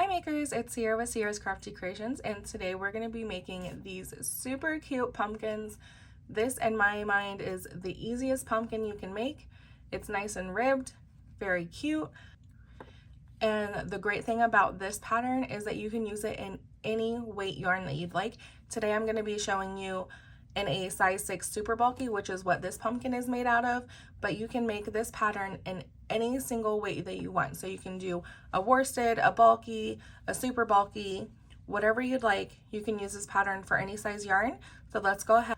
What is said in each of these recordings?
Hi makers, it's Sierra with Sierra's Crafty Creations, and today we're going to be making these super cute pumpkins. This, in my mind, is the easiest pumpkin you can make. It's nice and ribbed, very cute, and the great thing about this pattern is that you can use it in any weight yarn that you'd like. Today I'm going to be showing you in a size 6 super bulky, which is what this pumpkin is made out of, but you can make this pattern in any single weight that you want. So you can do a worsted, a bulky, a super bulky, whatever you'd like. You can use this pattern for any size yarn. So let's go ahead.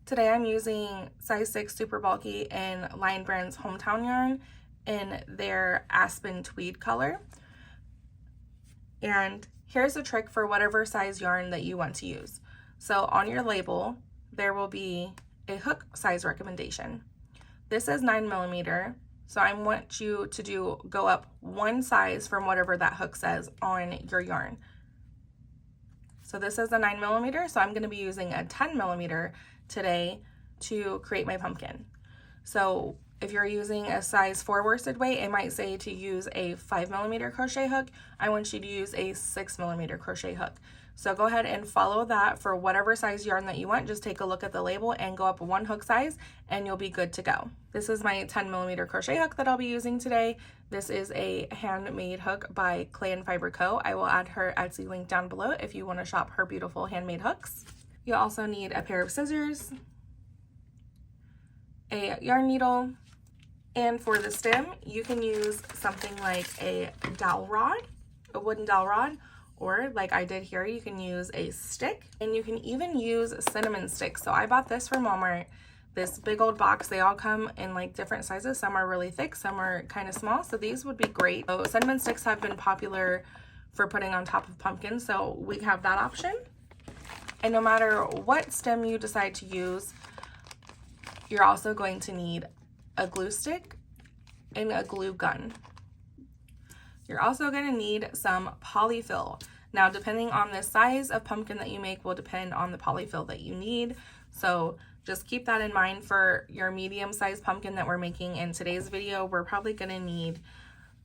Today I'm using size 6 super bulky in Lion Brand's Hometown yarn in their Aspen Tweed color. And here's a trick for whatever size yarn that you want to use. So on your label, there will be a hook size recommendation. This is 9mm, so I want you to go up one size from whatever that hook says on your yarn. So this is a 9mm, so I'm going to be using a 10mm today to create my pumpkin. So if you're using a size 4 worsted weight, it might say to use a 5mm crochet hook. I want you to use a 6mm crochet hook. So go ahead and follow that for whatever size yarn that you want. Just take a look at the label and go up one hook size and you'll be good to go. This is my 10mm crochet hook that I'll be using today. This is a handmade hook by Clay and Fiber Co. I will add her Etsy link down below if you want to shop her beautiful handmade hooks. You'll also need a pair of scissors, a yarn needle, and for the stem, you can use something like a dowel rod, a wooden dowel rod, or like I did here, you can use a stick, and you can even use cinnamon sticks. So I bought this from Walmart, this big old box. They all come in like different sizes. Some are really thick, some are kind of small, so these would be great. So cinnamon sticks have been popular for putting on top of pumpkins, so we have that option. And no matter what stem you decide to use, you're also going to need a glue stick and a glue gun. You're also going to need some polyfill. Now, depending on the size of pumpkin that you make will depend on the polyfill that you need. So just keep that in mind for your medium-sized pumpkin that we're making in today's video. We're probably going to need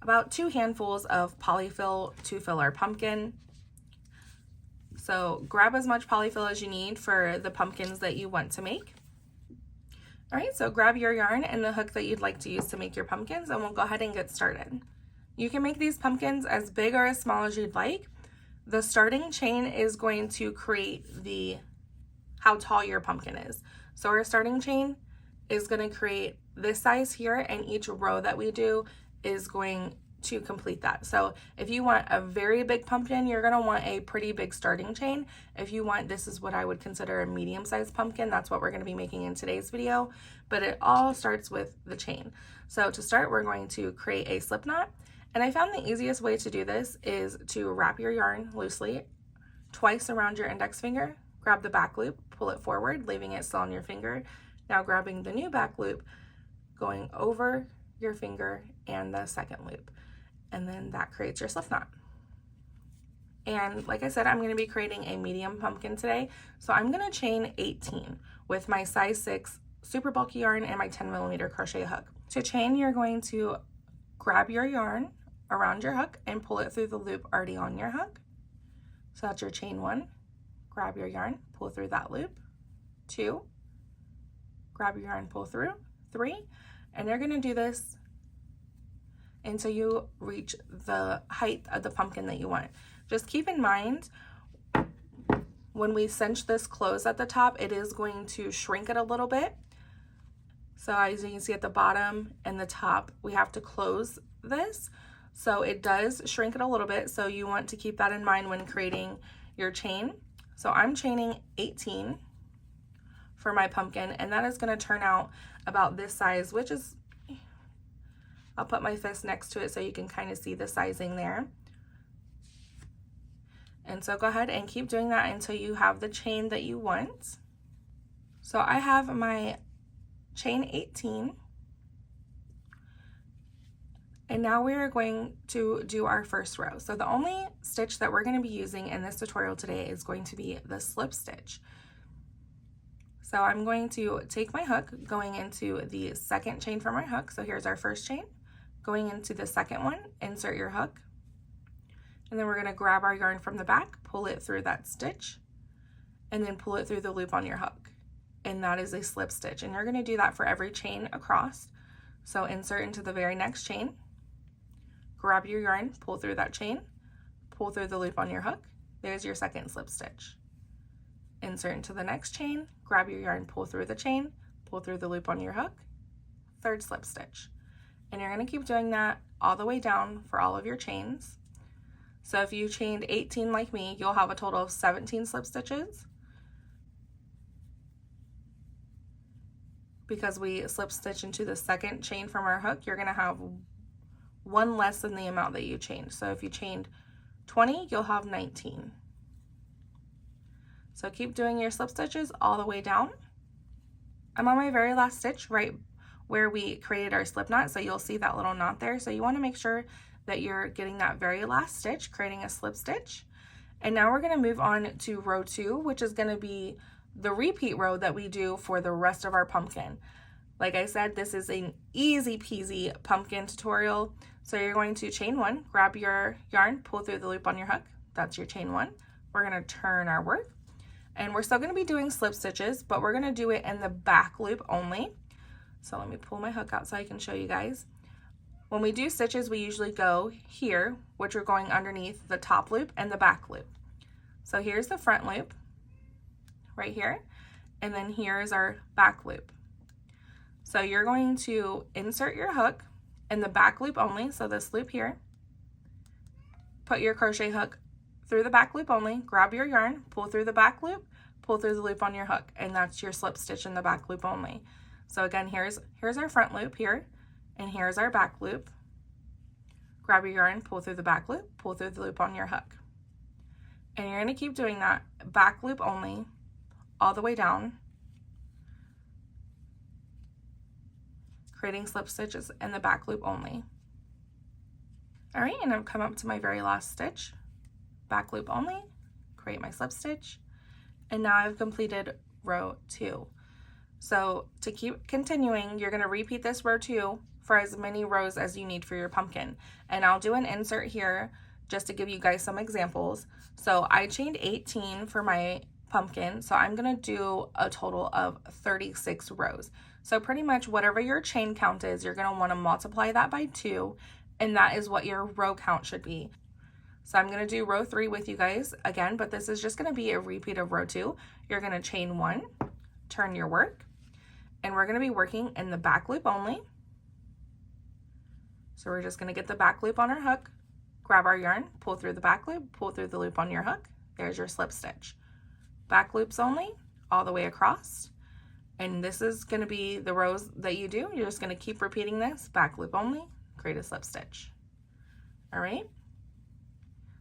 about 2 handfuls of polyfill to fill our pumpkin. So grab as much polyfill as you need for the pumpkins that you want to make. All right, so grab your yarn and the hook that you'd like to use to make your pumpkins, and we'll go ahead and get started. You can make these pumpkins as big or as small as you'd like. The starting chain is going to create how tall your pumpkin is. So our starting chain is going to create this size here, and each row that we do is going to complete that. So if you want a very big pumpkin, you're going to want a pretty big starting chain. If you want, this is what I would consider a medium-sized pumpkin. That's what we're going to be making in today's video, but it all starts with the chain. So to start, we're going to create a slip knot. And I found the easiest way to do this is to wrap your yarn loosely twice around your index finger, grab the back loop, pull it forward, leaving it still on your finger. Now grabbing the new back loop, going over your finger and the second loop. And then that creates your slip knot. And like I said, I'm going to be creating a medium pumpkin today. So I'm going to chain 18 with my size 6 super bulky yarn and my 10mm crochet hook. To chain, you're going to grab your yarn around your hook and pull it through the loop already on your hook. So that's your chain 1. Grab your yarn, pull through that loop. 2, grab your yarn, pull through. 3, and you're going to do this until you reach the height of the pumpkin that you want. Just keep in mind, when we cinch this close at the top, it is going to shrink it a little bit. So as you can see at the bottom and the top, we have to close this. So it does shrink it a little bit. So you want to keep that in mind when creating your chain. So I'm chaining 18 for my pumpkin, and that is going to turn out about this size, which is, I'll put my fist next to it so you can kind of see the sizing there. And so go ahead and keep doing that until you have the chain that you want. So I have my chain 18. And now we are going to do our first row. So the only stitch that we're going to be using in this tutorial today is going to be the slip stitch. So I'm going to take my hook, going into the second chain from our hook. So here's our first chain. Going into the second one, insert your hook, And then we're going to grab our yarn from the back, pull it through that stitch, and then pull it through the loop on your hook. And that is a slip stitch. And you're going to do that for every chain across. So insert into the very next chain, grab your yarn, pull through that chain, pull through the loop on your hook. There's your second slip stitch. Insert into the next chain, grab your yarn, pull through the chain, pull through the loop on your hook, third slip stitch. And you're going to keep doing that all the way down for all of your chains. So if you chained 18 like me, you'll have a total of 17 slip stitches. Because we slip stitch into the second chain from our hook, you're going to have one less than the amount that you chained. So if you chained 20, you'll have 19. So keep doing your slip stitches all the way down. I'm on my very last stitch right where we created our slip knot, so you'll see that little knot there. So you want to make sure that you're getting that very last stitch, creating a slip stitch. And now we're going to move on to row 2, which is going to be the repeat row that we do for the rest of our pumpkin. Like I said, this is an easy peasy pumpkin tutorial. So you're going to chain 1, grab your yarn, pull through the loop on your hook. That's your chain 1. We're going to turn our work, and we're still going to be doing slip stitches, but we're going to do it in the back loop only. So let me pull my hook out so I can show you guys. When we do stitches, we usually go here, which are going underneath the top loop and the back loop. So here's the front loop right here, and then here's our back loop. So you're going to insert your hook in the back loop only, so this loop here, put your crochet hook through the back loop only, grab your yarn, pull through the back loop, pull through the loop on your hook, and that's your slip stitch in the back loop only. So again, here's our front loop here, and here's our back loop. Grab your yarn, pull through the back loop, pull through the loop on your hook. And you're going to keep doing that back loop only all the way down, creating slip stitches in the back loop only. All right, and I've come up to my very last stitch, back loop only, create my slip stitch, and now I've completed row 2. So to keep continuing, you're going to repeat this row 2 for as many rows as you need for your pumpkin. And I'll do an insert here just to give you guys some examples. So I chained 18 for my pumpkin, so I'm going to do a total of 36 rows. So pretty much whatever your chain count is, you're going to want to multiply that by 2, and that is what your row count should be. So I'm going to do row 3 with you guys again, but this is just going to be a repeat of row 2. You're going to chain 1, turn your work, and we're going to be working in the back loop only. So we're just going to get the back loop on our hook, grab our yarn, pull through the back loop, pull through the loop on your hook. There's your slip stitch. Back loops only, all the way across. And this is going to be the rows that you do. You're just going to keep repeating this, back loop only, create a slip stitch. All right.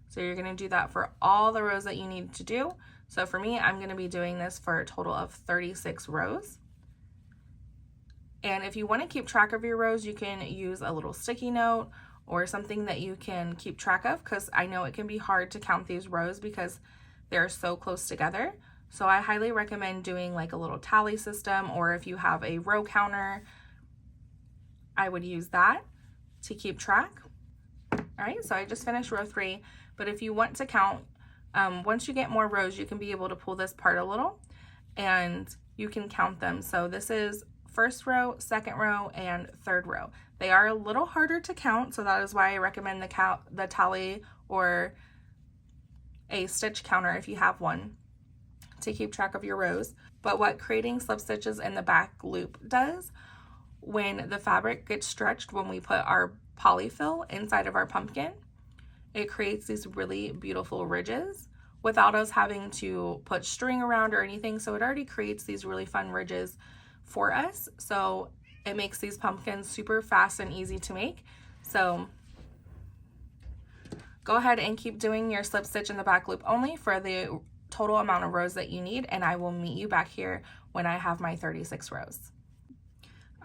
So you're going to do that for all the rows that you need to do. So for me, I'm going to be doing this for a total of 36 rows. And if you want to keep track of your rows, you can use a little sticky note or something that you can keep track of, because I know it can be hard to count these rows because they're so close together. So I highly recommend doing like a little tally system, or if you have a row counter, I would use that to keep track. All right, so I just finished row 3, but if you want to count, once you get more rows, you can be able to pull this part a little and you can count them. So this is first row, second row, and third row. They are a little harder to count, so that is why I recommend the tally or a stitch counter if you have one to keep track of your rows. But what creating slip stitches in the back loop does, when the fabric gets stretched, when we put our polyfill inside of our pumpkin, it creates these really beautiful ridges without us having to put string around or anything. So it already creates these really fun ridges for us. So it makes these pumpkins super fast and easy to make. So go ahead and keep doing your slip stitch in the back loop only for the total amount of rows that you need, and I will meet you back here when I have my 36 rows.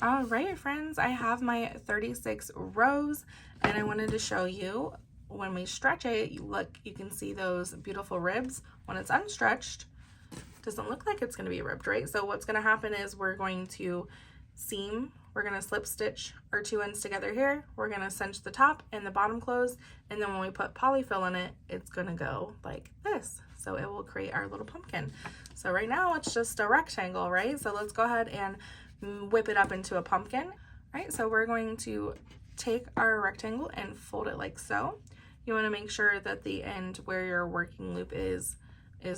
All right, friends, I have my 36 rows, and I wanted to show you when we stretch it, look, you can see those beautiful ribs. When it's unstretched, it doesn't look like it's going to be ribbed, right? So what's going to happen is we're going to seam we're going to slip stitch our 2 ends together here. We're going to cinch the top and the bottom close, and then when we put polyfill in it, it's going to go like this. So it will create our little pumpkin. So right now it's just a rectangle, right? So let's go ahead and whip it up into a pumpkin. All right, so we're going to take our rectangle and fold it like so. You want to make sure that the end where your working loop is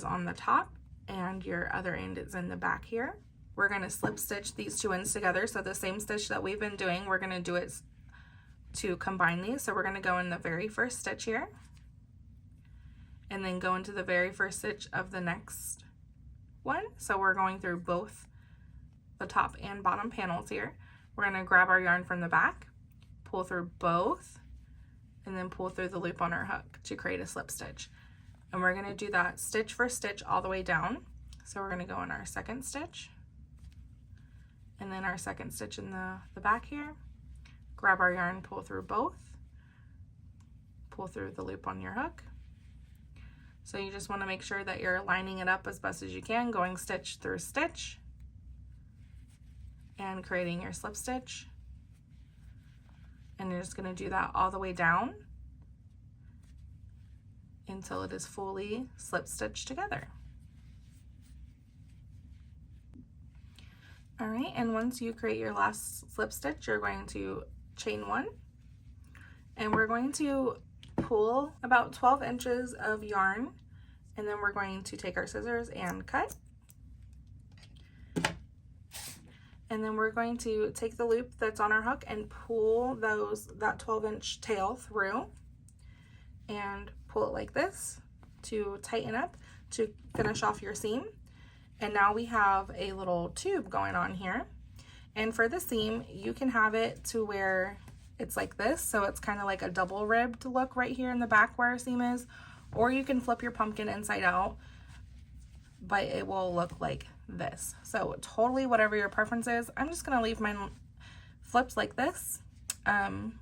on the top and your other end is in the back here. We're going to slip stitch these 2 ends together. So the same stitch that we've been doing, we're going to do it to combine these. So we're going to go in the very first stitch here and then go into the very first stitch of the next one. So we're going through both the top and bottom panels here. We're going to grab our yarn from the back, pull through both, and then pull through the loop on our hook to create a slip stitch. And we're going to do that stitch for stitch all the way down. So we're going to go in our second stitch and then our second stitch in the back here, grab our yarn, pull through both, pull through the loop on your hook. So you just want to make sure that you're lining it up as best as you can, going stitch through stitch and creating your slip stitch. And you're just going to do that all the way down until it is fully slip stitched together. All right, and once you create your last slip stitch, you're going to chain 1, and we're going to pull about 12 inches of yarn, and then we're going to take our scissors and cut. And then we're going to take the loop that's on our hook and pull that 12-inch tail through and pull it like this to tighten up to finish off your seam. And now we have a little tube going on here. And for the seam, you can have it to where it's like this, so it's kind of like a double ribbed look right here in the back where our seam is, or you can flip your pumpkin inside out, but it will look like this. So totally whatever your preference is. I'm just gonna leave mine flipped like this. And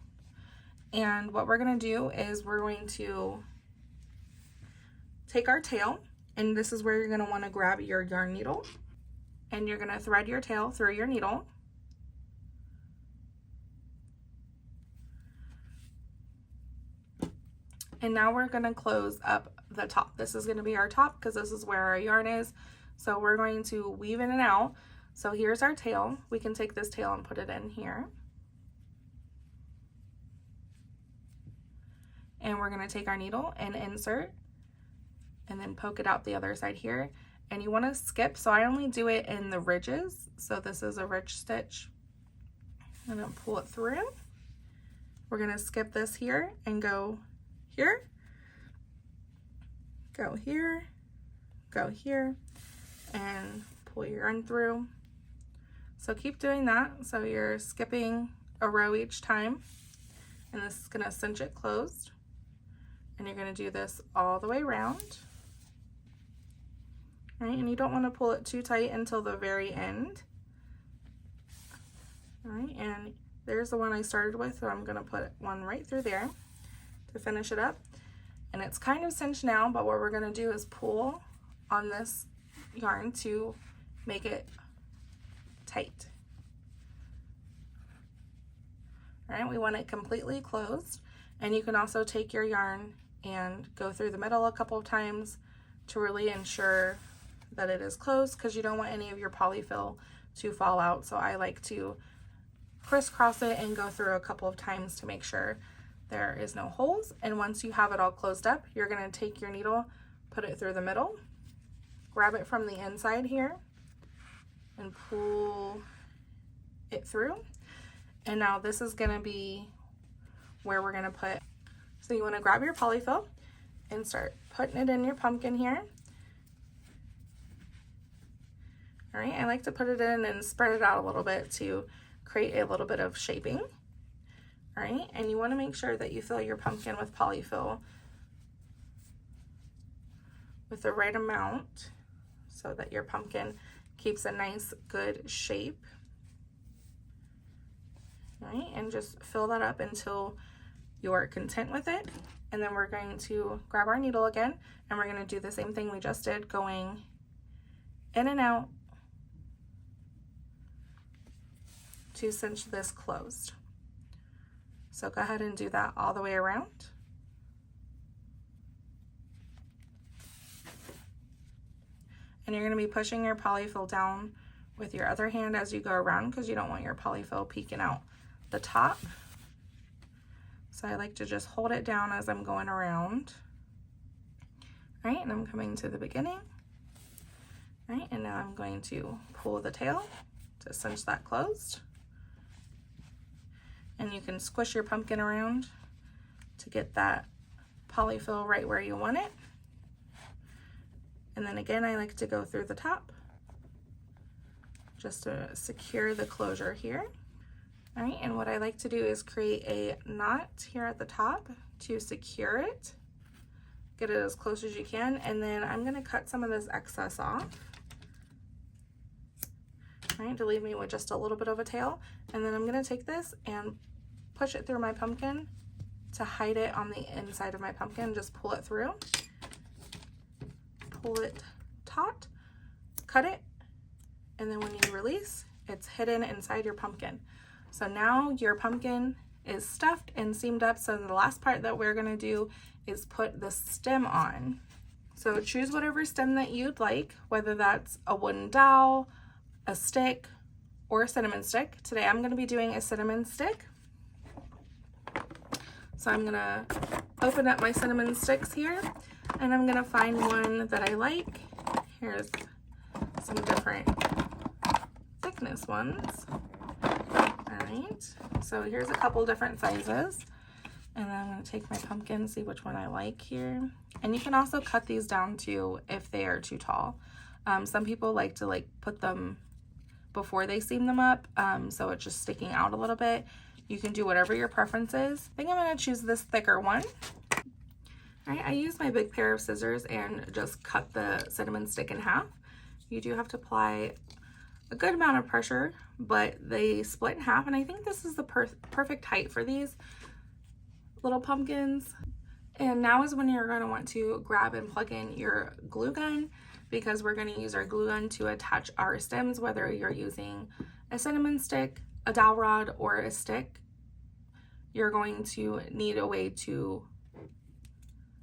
what we're gonna do is we're going to take our tail, and this is where you're gonna wanna grab your yarn needle, and you're gonna thread your tail through your needle. And now we're gonna close up the top. This is gonna be our top because this is where our yarn is. So we're going to weave in and out. So here's our tail. We can take this tail and put it in here. And we're gonna take our needle and insert and then poke it out the other side here. And you wanna skip, so I only do it in the ridges. So this is a ridge stitch. I'm gonna pull it through. We're gonna skip this here and go here, go here, go here, and pull your yarn through. So keep doing that. So you're skipping a row each time, and this is gonna cinch it closed. And you're gonna do this all the way around. All right, and you don't wanna pull it too tight until the very end. All right, and there's the one I started with, so I'm gonna put one right through there to finish it up. And it's kind of cinched now, but what we're gonna do is pull on this yarn to make it tight. All right, we want it completely closed. And you can also take your yarn and go through the middle a couple of times to really ensure that it is closed, because you don't want any of your polyfill to fall out. So I like to crisscross it and go through a couple of times to make sure there is no holes. And once you have it all closed up, you're gonna take your needle, put it through the middle, grab it from the inside here, and pull it through. And now this is gonna be where we're gonna put, so you wanna grab your polyfill and start putting it in your pumpkin here. All right, I like to put it in and spread it out a little bit to create a little bit of shaping. All right, and you wanna make sure that you fill your pumpkin with polyfill with the right amount so that your pumpkin keeps a nice, good shape. All right, and just fill that up until you're content with it. And then we're going to grab our needle again, and we're gonna do the same thing we just did, going in and out, to cinch this closed. So go ahead and do that all the way around. And you're going to be pushing your polyfill down with your other hand as you go around because you don't want your polyfill peeking out the top. So I like to just hold it down as I'm going around. All right, and I'm coming to the beginning. All right, and now I'm going to pull the tail to cinch that closed. And you can squish your pumpkin around to get that polyfill right where you want it. And then again, I like to go through the top just to secure the closure here. All right, and what I like to do is create a knot here at the top to secure it. Get it as close as you can, and then I'm gonna cut some of this excess off. All right, to leave me with just a little bit of a tail. And then I'm gonna take this and push it through my pumpkin to hide it on the inside of my pumpkin. Just pull it through. Pull it taut, cut it, and then when you release, it's hidden inside your pumpkin. So now your pumpkin is stuffed and seamed up. So the last part that we're gonna do is put the stem on. So choose whatever stem that you'd like, whether that's a wooden dowel, a stick, or a cinnamon stick. Today I'm gonna be doing a cinnamon stick. So I'm gonna open up my cinnamon sticks here, and I'm gonna find one that I like. Here's some different thickness ones. All right, so here's a couple different sizes. And then I'm gonna take my pumpkin, see which one I like here. And you can also cut these down too if they are too tall. Some people like to put them before they seam them up, so it's just sticking out a little bit. You can do whatever your preference is. I think I'm gonna choose this thicker one. All right, I use my big pair of scissors and just cut the cinnamon stick in half. You do have to apply a good amount of pressure, but they split in half, and I think this is the perfect height for these little pumpkins. And now is when you're going to want to grab and plug in your glue gun, because we're going to use our glue gun to attach our stems, whether you're using a cinnamon stick, a dowel rod, or a stick. You're going to need a way to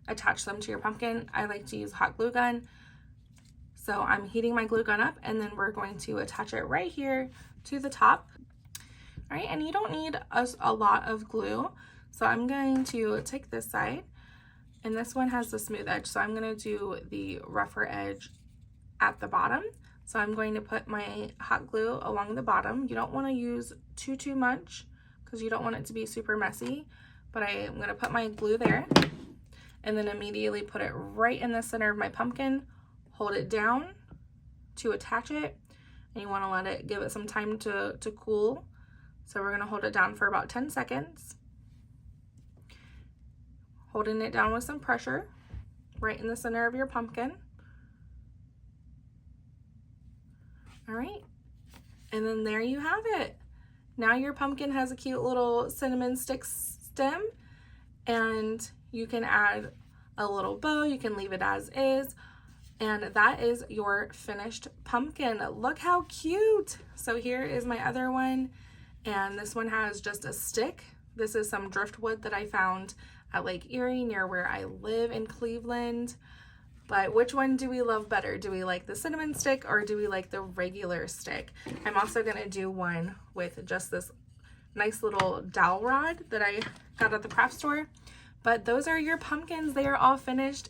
attach them to your pumpkin. I like to use hot glue gun. So I'm heating my glue gun up, and then we're going to attach it right here to the top. All right, and you don't need a lot of glue. So I'm going to take this side, and this one has the smooth edge, so I'm going to do the rougher edge at the bottom. So I'm going to put my hot glue along the bottom. You don't want to use too much because you don't want it to be super messy, but I am going to put my glue there and then immediately put it right in the center of my pumpkin, hold it down to attach it, and you want to give it some time to cool. So we're going to hold it down for about 10 seconds. Holding it down with some pressure right in the center of your pumpkin. All right, and then there you have it. Now your pumpkin has a cute little cinnamon stick stem, and you can add a little bow. You can leave it as is, and that is your finished pumpkin. Look how cute. So here is my other one, and this one has just a stick. This is some driftwood that I found at Lake Erie near where I live in Cleveland. But which one do we love better? Do we like the cinnamon stick or do we like the regular stick? I'm also gonna do one with just this nice little dowel rod that I got at the craft store. But those are your pumpkins. They are all finished.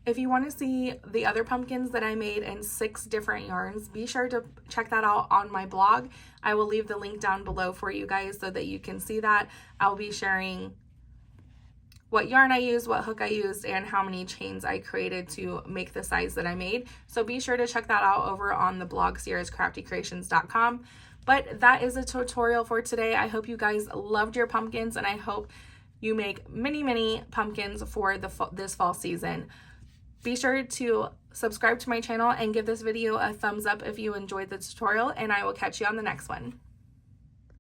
If you want to see the other pumpkins that I made in 6 different yarns, be sure to check that out on my blog. I will leave the link down below for you guys so that you can see that. I'll be sharing what yarn I used, what hook I used, and how many chains I created to make the size that I made. So be sure to check that out over on the blog, sierrascraftycreations.com. But that is a tutorial for today. I hope you guys loved your pumpkins, and I hope you make many pumpkins for this fall season. Be sure to subscribe to my channel and give this video a thumbs up if you enjoyed the tutorial, and I will catch you on the next one.